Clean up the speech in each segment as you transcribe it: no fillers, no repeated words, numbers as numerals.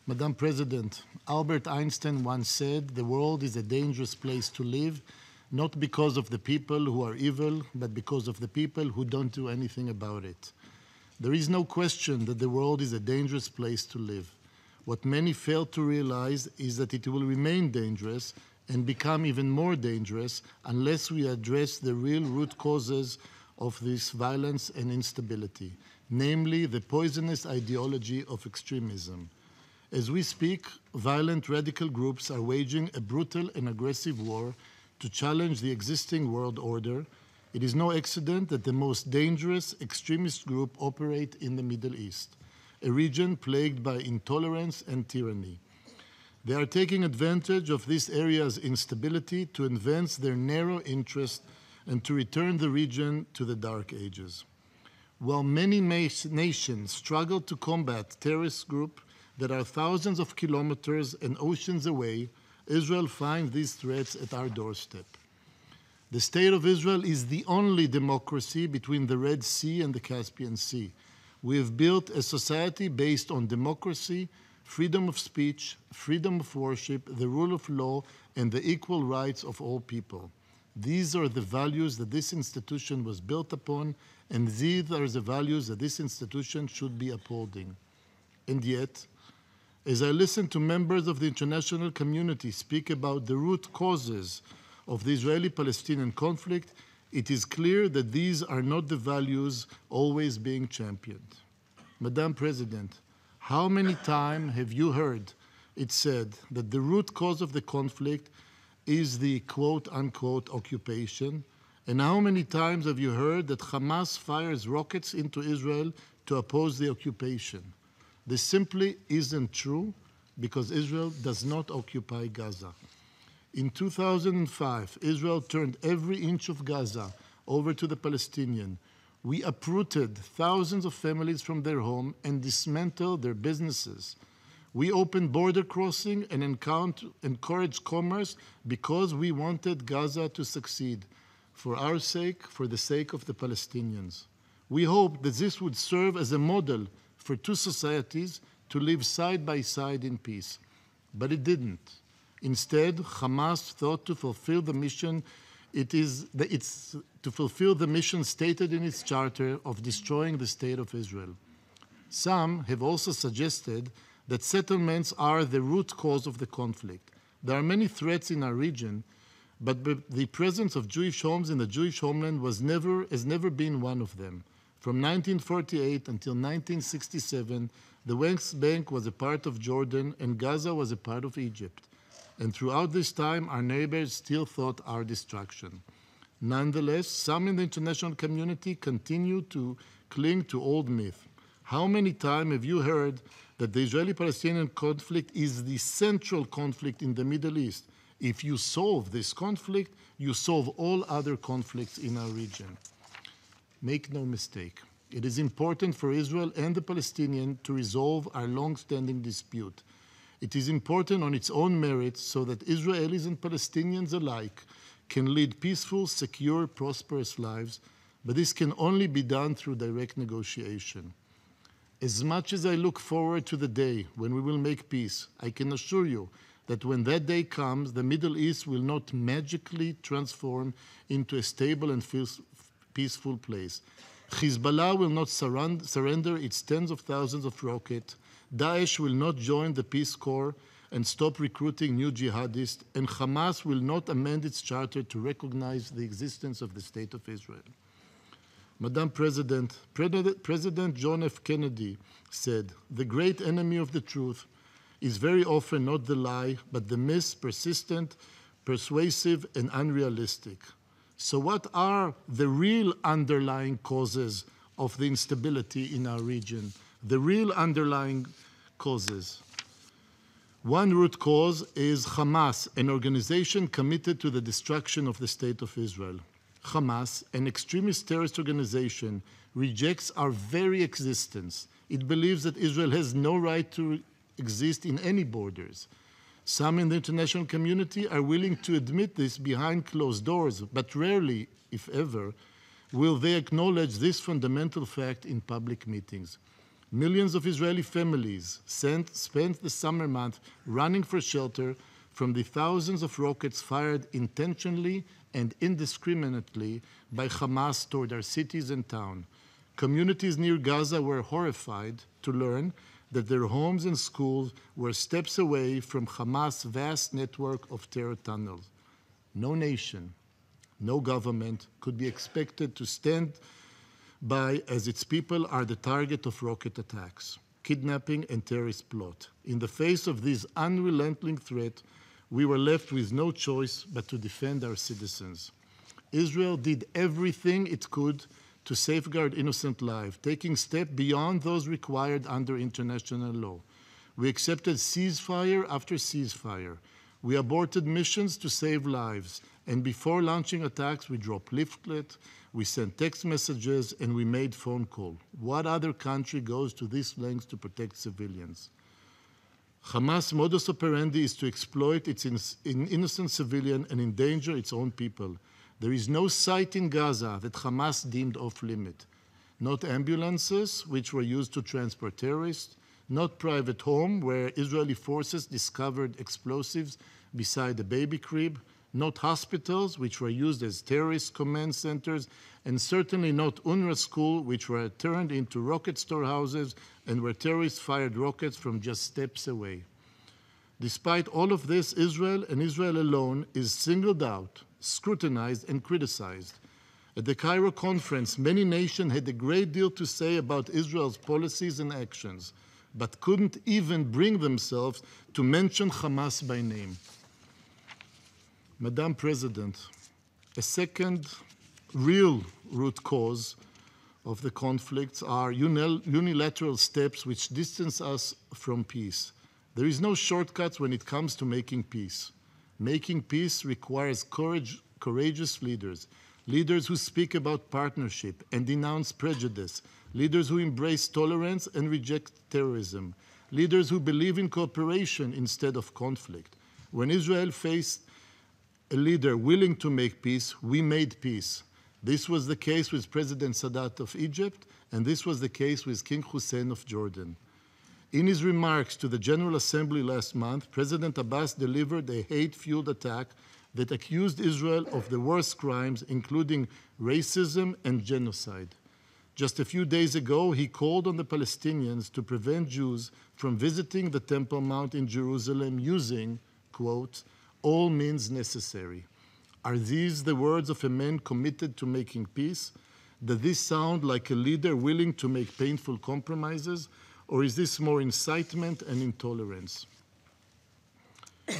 Madam President, Albert Einstein once said, the world is a dangerous place to live, not because of the people who are evil, but because of the people who don't do anything about it. There is no question that the world is a dangerous place to live. What many fail to realize is that it will remain dangerous and become even more dangerous unless we address the real root causes of this violence and instability, namely the poisonous ideology of extremism. As we speak, violent radical groups are waging a brutal and aggressive war to challenge the existing world order. It is no accident that the most dangerous extremist group operate in the Middle East, a region plagued by intolerance and tyranny. They are taking advantage of this area's instability to advance their narrow interest and to return the region to the Dark Ages. While many nations struggle to combat terrorist groups that are thousands of kilometers and oceans away, Israel finds these threats at our doorstep. The State of Israel is the only democracy between the Red Sea and the Caspian Sea. We have built a society based on democracy, freedom of speech, freedom of worship, the rule of law, and the equal rights of all people. These are the values that this institution was built upon, and these are the values that this institution should be upholding. And yet, as I listen to members of the international community speak about the root causes of the Israeli-Palestinian conflict, it is clear that these are not the values always being championed. Madam President, how many times have you heard it said that the root cause of the conflict is the quote-unquote occupation? And how many times have you heard that Hamas fires rockets into Israel to oppose the occupation? This simply isn't true because Israel does not occupy Gaza. In 2005, Israel turned every inch of Gaza over to the Palestinians. We uprooted thousands of families from their home and dismantled their businesses. We opened border crossing and encouraged commerce because we wanted Gaza to succeed, for our sake, for the sake of the Palestinians. We hoped that this would serve as a model for two societies to live side by side in peace. But it didn't. Instead, Hamas thought to fulfill the mission stated in its charter of destroying the State of Israel. Some have also suggested that settlements are the root cause of the conflict. There are many threats in our region, but the presence of Jewish homes in the Jewish homeland has never been one of them. From 1948 until 1967, the West Bank was a part of Jordan and Gaza was a part of Egypt. And throughout this time, our neighbors still thought our destruction. Nonetheless, some in the international community continue to cling to old myth. How many times have you heard that the Israeli-Palestinian conflict is the central conflict in the Middle East? If you solve this conflict, you solve all other conflicts in our region. Make no mistake, it is important for Israel and the Palestinians to resolve our long-standing dispute. It is important on its own merits so that Israelis and Palestinians alike can lead peaceful, secure, prosperous lives, but this can only be done through direct negotiation. As much as I look forward to the day when we will make peace, I can assure you that when that day comes, the Middle East will not magically transform into a stable and peaceful place. Hezbollah will not surrender its tens of thousands of rockets. Daesh will not join the Peace Corps and stop recruiting new jihadists, and Hamas will not amend its charter to recognize the existence of the State of Israel. Madam President, President John F. Kennedy said, "The great enemy of the truth is very often not the lie, but the myth, persistent, persuasive, and unrealistic." So what are the real underlying causes of the instability in our region? The real underlying causes. One root cause is Hamas, an organization committed to the destruction of the State of Israel. Hamas, an extremist terrorist organization, rejects our very existence. It believes that Israel has no right to exist in any borders. Some in the international community are willing to admit this behind closed doors, but rarely, if ever, will they acknowledge this fundamental fact in public meetings. Millions of Israeli families spent the summer month running for shelter from the thousands of rockets fired intentionally and indiscriminately by Hamas toward our cities and towns. Communities near Gaza were horrified to learn that their homes and schools were steps away from Hamas' vast network of terror tunnels. No nation, no government could be expected to stand by as its people are the target of rocket attacks, kidnapping, and terrorist plot. In the face of this unrelenting threat, we were left with no choice but to defend our citizens. Israel did everything it could to safeguard innocent lives, taking steps beyond those required under international law. We accepted ceasefire after ceasefire. We aborted missions to save lives, and before launching attacks, we dropped leaflets, we sent text messages, and we made phone calls. What other country goes to this length to protect civilians? Hamas' modus operandi is to exploit its innocent civilian and endanger its own people. There is no site in Gaza that Hamas deemed off-limit. Not ambulances, which were used to transport terrorists, not private home, where Israeli forces discovered explosives beside a baby crib, not hospitals, which were used as terrorist command centers, and certainly not UNRWA school, which were turned into rocket storehouses and where terrorists fired rockets from just steps away. Despite all of this, Israel and Israel alone is singled out, scrutinized, and criticized. At the Cairo conference, many nations had a great deal to say about Israel's policies and actions, but couldn't even bring themselves to mention Hamas by name. Madam President, a second real root cause of the conflicts are unilateral steps which distance us from peace. There is no shortcuts when it comes to making peace. Making peace requires courageous leaders, leaders who speak about partnership and denounce prejudice, leaders who embrace tolerance and reject terrorism, leaders who believe in cooperation instead of conflict. When Israel faced a leader willing to make peace, we made peace. This was the case with President Sadat of Egypt, and this was the case with King Hussein of Jordan. In his remarks to the General Assembly last month, President Abbas delivered a hate-fueled attack that accused Israel of the worst crimes, including racism and genocide. Just a few days ago, he called on the Palestinians to prevent Jews from visiting the Temple Mount in Jerusalem using, quote, all means necessary. Are these the words of a man committed to making peace? Does this sound like a leader willing to make painful compromises? Or is this more incitement and intolerance?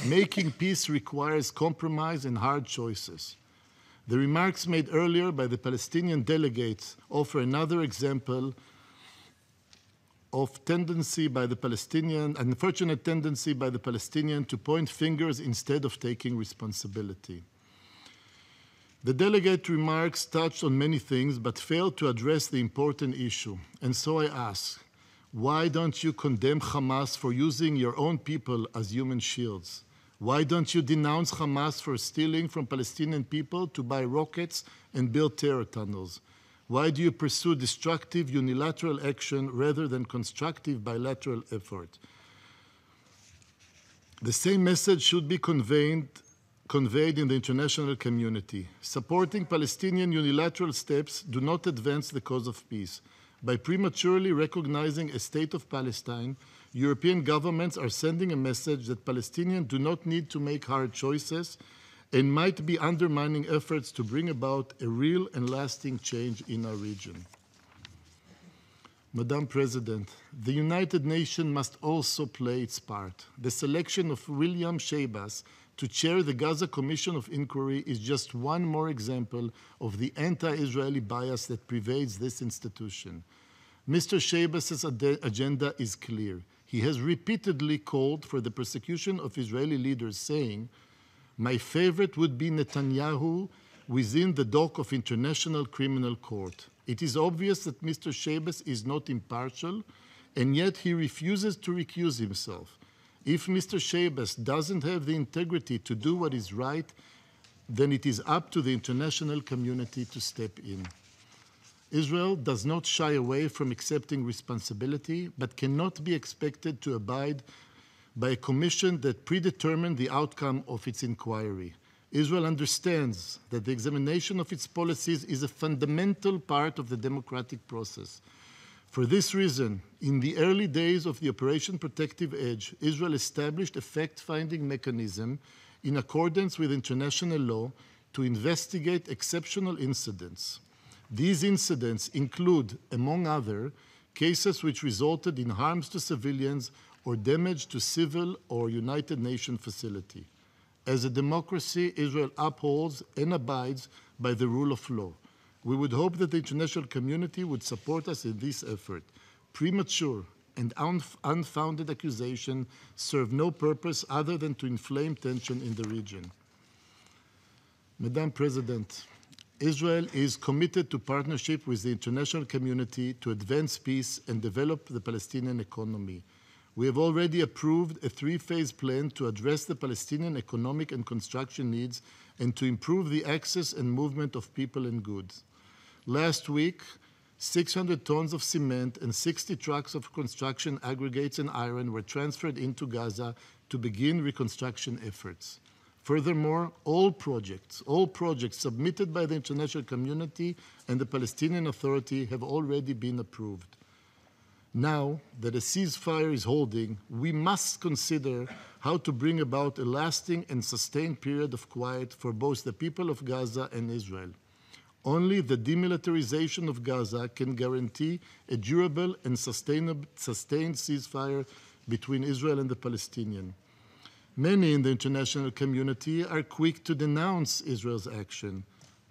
Making peace requires compromise and hard choices. The remarks made earlier by the Palestinian delegates offer another example of unfortunate tendency by the Palestinian to point fingers instead of taking responsibility. The delegate remarks touched on many things but failed to address the important issue. And so I ask, why don't you condemn Hamas for using your own people as human shields? Why don't you denounce Hamas for stealing from Palestinian people to buy rockets and build terror tunnels? Why do you pursue destructive unilateral action rather than constructive bilateral effort? The same message should be conveyed in the international community. Supporting Palestinian unilateral steps do not advance the cause of peace. By prematurely recognizing a state of Palestine, European governments are sending a message that Palestinians do not need to make hard choices and might be undermining efforts to bring about a real and lasting change in our region. Madam President, the United Nations must also play its part. The selection of William Shabas to chair the Gaza Commission of Inquiry is just one more example of the anti-Israeli bias that pervades this institution. Mr. Shabas's agenda is clear. He has repeatedly called for the persecution of Israeli leaders, saying, "My favorite would be Netanyahu within the dock of International Criminal Court." It is obvious that Mr. Shabas is not impartial, and yet he refuses to recuse himself. If Mr. Shabas doesn't have the integrity to do what is right, then it is up to the international community to step in. Israel does not shy away from accepting responsibility, but cannot be expected to abide by a commission that predetermined the outcome of its inquiry. Israel understands that the examination of its policies is a fundamental part of the democratic process. For this reason, in the early days of the Operation Protective Edge, Israel established a fact-finding mechanism in accordance with international law to investigate exceptional incidents. These incidents include, among other, cases which resulted in harms to civilians or damage to civil or United Nations facility. As a democracy, Israel upholds and abides by the rule of law. We would hope that the international community would support us in this effort. Premature and unfounded accusations serve no purpose other than to inflame tension in the region. Madam President, Israel is committed to partnership with the international community to advance peace and develop the Palestinian economy. We have already approved a three-phase plan to address the Palestinian economic and construction needs and to improve the access and movement of people and goods. Last week, 600 tons of cement and 60 trucks of construction aggregates and iron were transferred into Gaza to begin reconstruction efforts. Furthermore, all projects submitted by the international community and the Palestinian Authority have already been approved. Now that a ceasefire is holding, we must consider how to bring about a lasting and sustained period of quiet for both the people of Gaza and Israel. Only the demilitarization of Gaza can guarantee a durable and sustained ceasefire between Israel and the Palestinians. Many in the international community are quick to denounce Israel's action,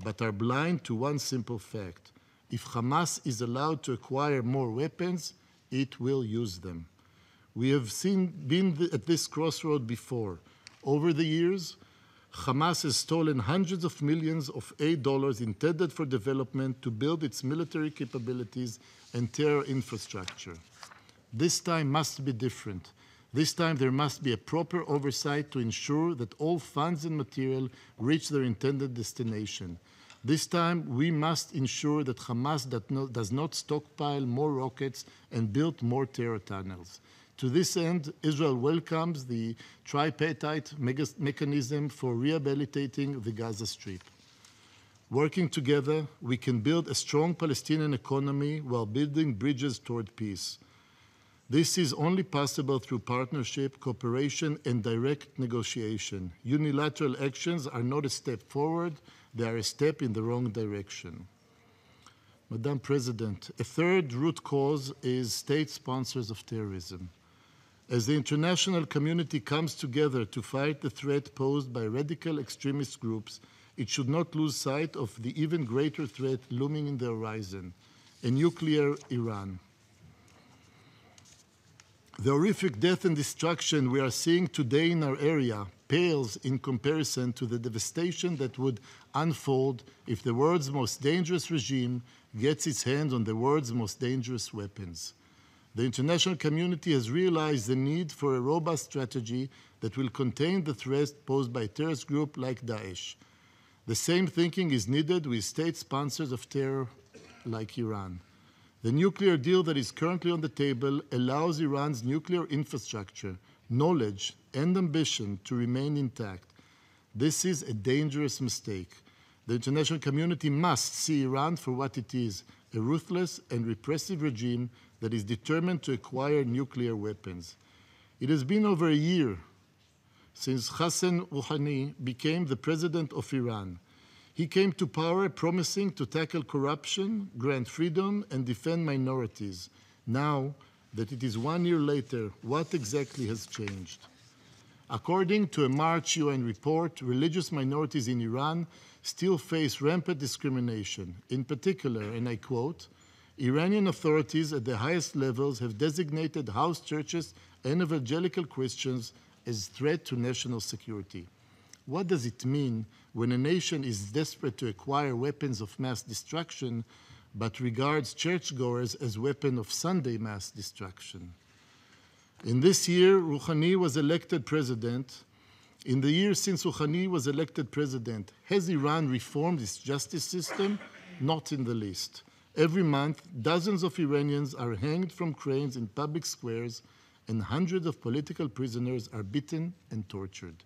but are blind to one simple fact. If Hamas is allowed to acquire more weapons, it will use them. We have been at this crossroad before. Over the years, Hamas has stolen hundreds of millions of aid dollars intended for development to build its military capabilities and terror infrastructure. This time must be different. This time there must be a proper oversight to ensure that all funds and material reach their intended destination. This time we must ensure that Hamas does not stockpile more rockets and build more terror tunnels. To this end, Israel welcomes the tripartite mechanism for rehabilitating the Gaza Strip. Working together, we can build a strong Palestinian economy while building bridges toward peace. This is only possible through partnership, cooperation, and direct negotiation. Unilateral actions are not a step forward, they are a step in the wrong direction. Madam President, a third root cause is state sponsors of terrorism. As the international community comes together to fight the threat posed by radical extremist groups, it should not lose sight of the even greater threat looming in the horizon, a nuclear Iran. The horrific death and destruction we are seeing today in our area pales in comparison to the devastation that would unfold if the world's most dangerous regime gets its hands on the world's most dangerous weapons. The international community has realized the need for a robust strategy that will contain the threat posed by a terrorist group like Daesh. The same thinking is needed with state sponsors of terror like Iran. The nuclear deal that is currently on the table allows Iran's nuclear infrastructure, knowledge, and ambition to remain intact. This is a dangerous mistake. The international community must see Iran for what it is, a ruthless and repressive regime that is determined to acquire nuclear weapons. It has been over a year since Hassan Rouhani became the president of Iran. He came to power promising to tackle corruption, grant freedom, and defend minorities. Now that it is 1 year later, what exactly has changed? According to a March UN report, religious minorities in Iran still face rampant discrimination. In particular, and I quote, Iranian authorities at the highest levels have designated house churches and evangelical Christians as threat to national security. What does it mean when a nation is desperate to acquire weapons of mass destruction but regards churchgoers as weapons of Sunday mass destruction? In this year, Rouhani was elected president. In the years since Rouhani was elected president, has Iran reformed its justice system? Not in the least. Every month, dozens of Iranians are hanged from cranes in public squares, and hundreds of political prisoners are beaten and tortured.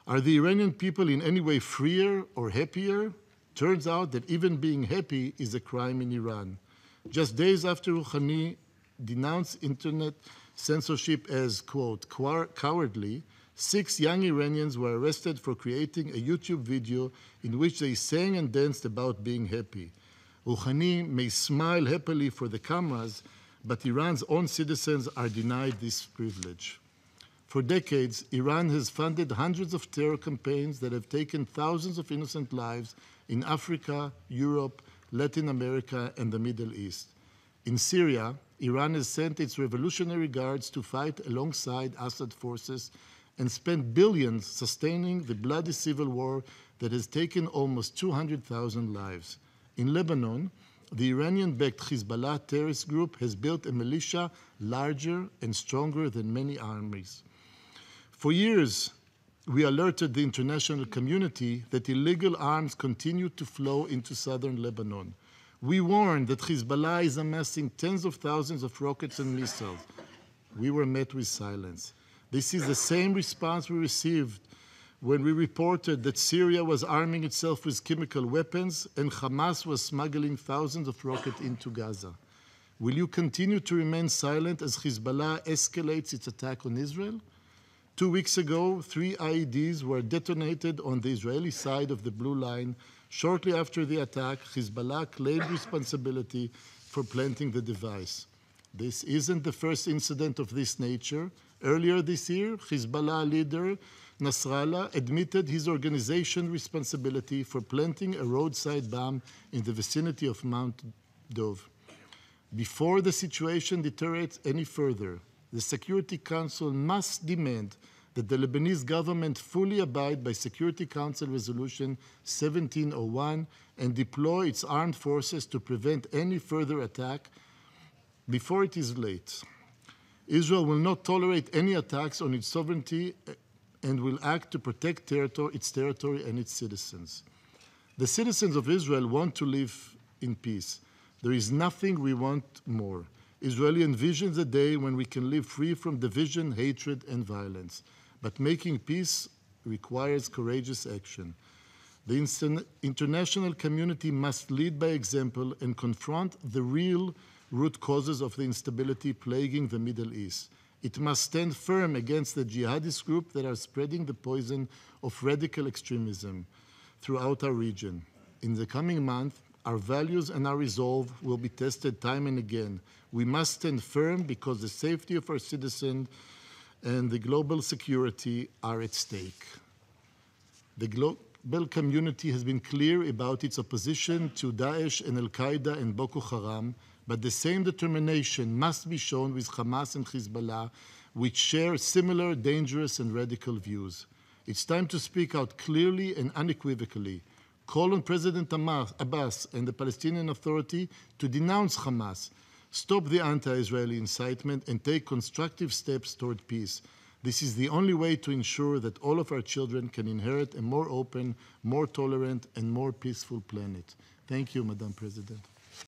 Are the Iranian people in any way freer or happier? Turns out that even being happy is a crime in Iran. Just days after Rouhani denounced internet censorship as, quote, cowardly, 6 young Iranians were arrested for creating a YouTube video in which they sang and danced about being happy. Rouhani may smile happily for the cameras, but Iran's own citizens are denied this privilege. For decades, Iran has funded hundreds of terror campaigns that have taken thousands of innocent lives in Africa, Europe, Latin America, and the Middle East. In Syria, Iran has sent its revolutionary guards to fight alongside Assad forces and spent billions sustaining the bloody civil war that has taken almost 200,000 lives. In Lebanon, the Iranian-backed Hezbollah terrorist group has built a militia larger and stronger than many armies. For years, we alerted the international community that illegal arms continue to flow into southern Lebanon. We warned that Hezbollah is amassing tens of thousands of rockets and missiles. We were met with silence. This is the same response we received when we reported that Syria was arming itself with chemical weapons and Hamas was smuggling thousands of rockets into Gaza. Will you continue to remain silent as Hezbollah escalates its attack on Israel? 2 weeks ago, 3 IEDs were detonated on the Israeli side of the Blue Line. Shortly after the attack, Hezbollah claimed responsibility for planting the device. This isn't the first incident of this nature. Earlier this year, Hezbollah leader Nasrallah admitted his organization's responsibility for planting a roadside bomb in the vicinity of Mount Dov. Before the situation deteriorates any further, the Security Council must demand that the Lebanese government fully abide by Security Council Resolution 1701 and deploy its armed forces to prevent any further attack before it is late. Israel will not tolerate any attacks on its sovereignty and will act to protect its territory and its citizens. The citizens of Israel want to live in peace. There is nothing we want more. Israel envisions a day when we can live free from division, hatred, and violence. But making peace requires courageous action. The international community must lead by example and confront the real root causes of the instability plaguing the Middle East. It must stand firm against the jihadist groups that are spreading the poison of radical extremism throughout our region. In the coming month, our values and our resolve will be tested time and again. We must stand firm because the safety of our citizens and the global security are at stake. The global community has been clear about its opposition to Daesh and Al-Qaeda and Boko Haram, but the same determination must be shown with Hamas and Hezbollah, which share similar dangerous and radical views. It's time to speak out clearly and unequivocally. Call on President Abbas and the Palestinian Authority to denounce Hamas, stop the anti-Israeli incitement, and take constructive steps toward peace. This is the only way to ensure that all of our children can inherit a more open, more tolerant, and more peaceful planet. Thank you, Madam President.